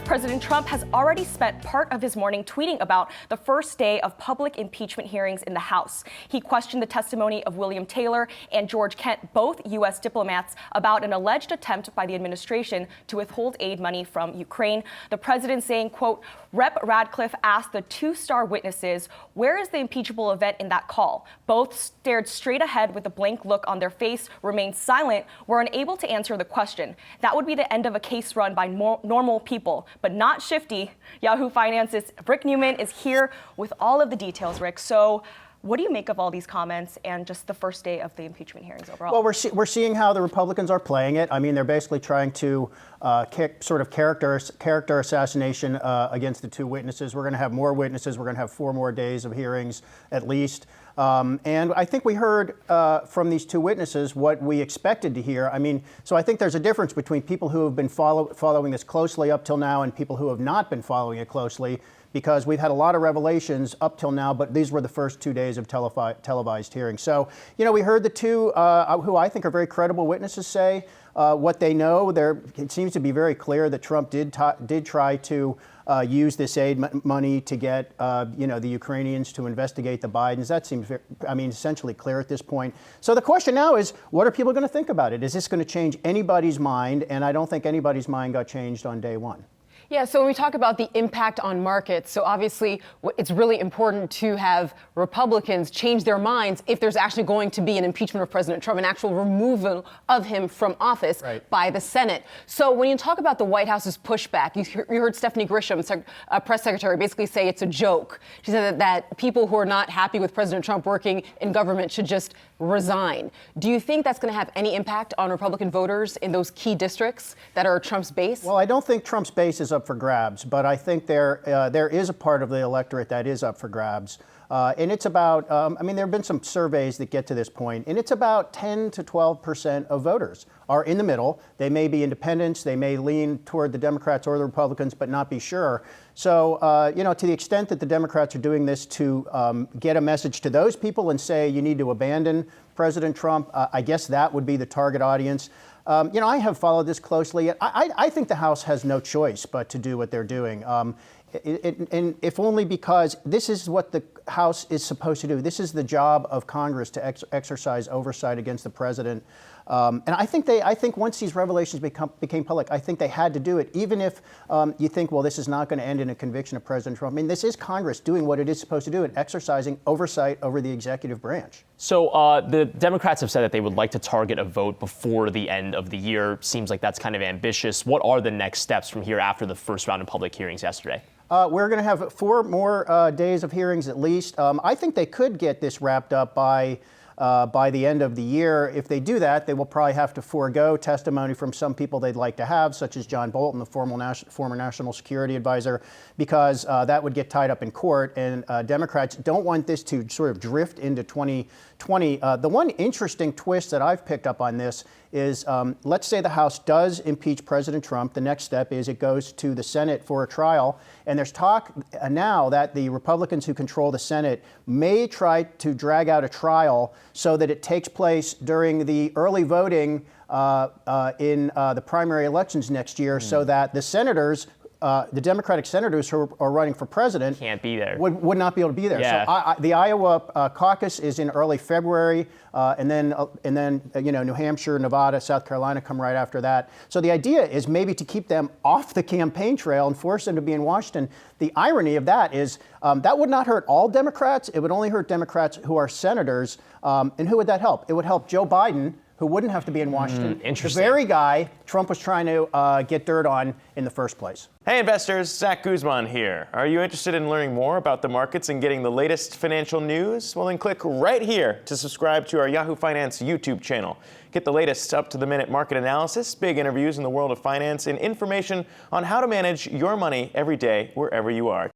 President Trump has already spent part of his morning tweeting about the first day of public impeachment hearings in the House. He questioned the testimony of William Taylor and George Kent, both U.S. diplomats, about an alleged attempt by the administration to withhold aid money from Ukraine. The president saying, quote, Rep. Radcliffe asked the two-star witnesses, where is the impeachable event in that call? Both stared straight ahead with a blank look on their face, remained silent, were unable to answer the question. That would be the end of a case run by normal people, but not shifty. Yahoo Finance's Rick Newman is here with all of the details, Rick. So what do you make of all these comments and just the first day of the impeachment hearings overall? Well, we're seeing how the Republicans are playing it. I mean, they're basically trying to sort of character assassination against the two witnesses. We're going to have more witnesses. We're going to have 4 more days of hearings at least. And I think we heard from these two witnesses what we expected to hear. I mean, so I think there's a difference between people who have been following this closely up till now and people who have not been following it closely, because we've had a lot of revelations up till now, but these were the first 2 days of televised hearings. So, you know, we heard the two who I think are very credible witnesses say what they know. It seems to be very clear that Trump did try to use this aid money to get, the Ukrainians to investigate the Bidens. That seems, essentially clear at this point. So the question now is, what are people going to think about it? Is this going to change anybody's mind? And I don't think anybody's mind got changed on day one. Yeah, so when we talk about the impact on markets, so obviously it's really important to have Republicans change their minds if there's actually going to be an impeachment of President Trump, an actual removal of him from office by the Senate. So when you talk about the White House's pushback, you heard Stephanie Grisham, press secretary, basically say it's a joke. She said that people who are not happy with President Trump working in government should just resign. Do you think that's going to have any impact on Republican voters in those key districts that are Trump's base? Well, I don't think Trump's base is up for grabs, but I think there is a part of the electorate that is up for grabs. And it's about, there have been some surveys that get to this point, and it's about 10 to 12% of voters are in the middle. They may be independents, they may lean toward the Democrats or the Republicans, but not be sure. So, to the extent that the Democrats are doing this to get a message to those people and say you need to abandon President Trump, I guess that would be the target audience. I have followed this closely. I think the House has no choice but to do what they're doing. And if only because this is what the House is supposed to do. This is the job of Congress to exercise oversight against the president. And I think once these revelations became public, I think they had to do it, even if you think, well, this is not going to end in a conviction of President Trump. I mean, this is Congress doing what it is supposed to do and exercising oversight over the executive branch. So the Democrats have said that they would like to target a vote before the end of the year. Seems like that's kind of ambitious. What are the next steps from here after the first round of public hearings yesterday? We're going to have 4 more days of hearings at least. I think they could get this wrapped up by the end of the year. If they do that, they will probably have to forego testimony from some people they'd like to have, such as John Bolton, the former national security advisor, because that would get tied up in court. And Democrats don't want this to sort of drift into 2020. The one interesting twist that I've picked up on this is, let's say the House does impeach President Trump. The next step is it goes to the Senate for a trial. And there's talk now that the Republicans who control the Senate may try to drag out a trial so that it takes place during the early voting in the primary elections next year, so that the senators, the Democratic senators who are running for president can't be there. Would not be able to be there. Yeah. So the Iowa caucus is in early February, and then New Hampshire, Nevada, South Carolina come right after that. So the idea is maybe to keep them off the campaign trail and force them to be in Washington. The irony of that is that would not hurt all Democrats. It would only hurt Democrats who are senators. And who would that help? It would help Joe Biden, who wouldn't have to be in Washington. Interesting. The very guy Trump was trying to get dirt on in the first place. Hey investors, Zach Guzman here. Are you interested in learning more about the markets and getting the latest financial news? Well, then click right here to subscribe to our Yahoo Finance YouTube channel. Get the latest up-to-the-minute market analysis, big interviews in the world of finance, and information on how to manage your money every day wherever you are.